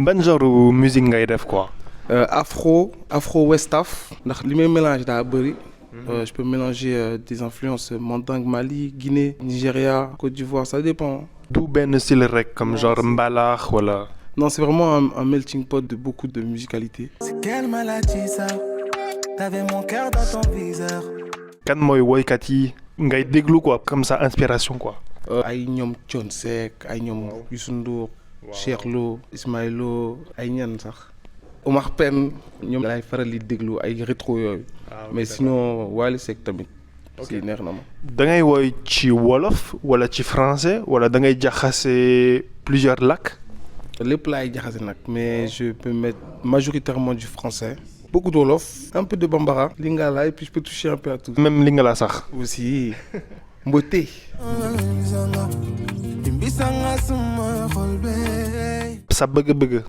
ban genre musique ngay def quoi. Afro Westaf ndax li may mélange daa bëri. Je peux mélanger des influences Mandingue, Mali, Guinée, Nigeria, Côte d'Ivoire, ça dépend. Du benn style rek comme genre mbalax wala. Non, c'est vraiment un melting pot de beaucoup de musicalité. C'est quelle maladie ça? T'avais mon cœur dans ton viseur. Kan mooy woykat yi ngay déglu quoi comme ça inspiration quoi. Ay ñoom Thione Seck ay ñoom Youssou Ndour, Cheikh Lo, Ismaël Lo ay ñan sax. Omar Pène ñoom laay faral di déglu ay rétro yooyu. Mais sinon Wally Seck tamit. si neex na ma. da ngay woy ci wolof wala ci français wala da ngay jaxase plusieurs langues. lépp laay jaxase nag mais je peux mettre majoritairement du français. Beaucoup de wolof, un peu de bambara, lingala et puis je peux toucher un peu à tout. Même lingala sax. Aussi. Mboté. sa bëgg-bëgg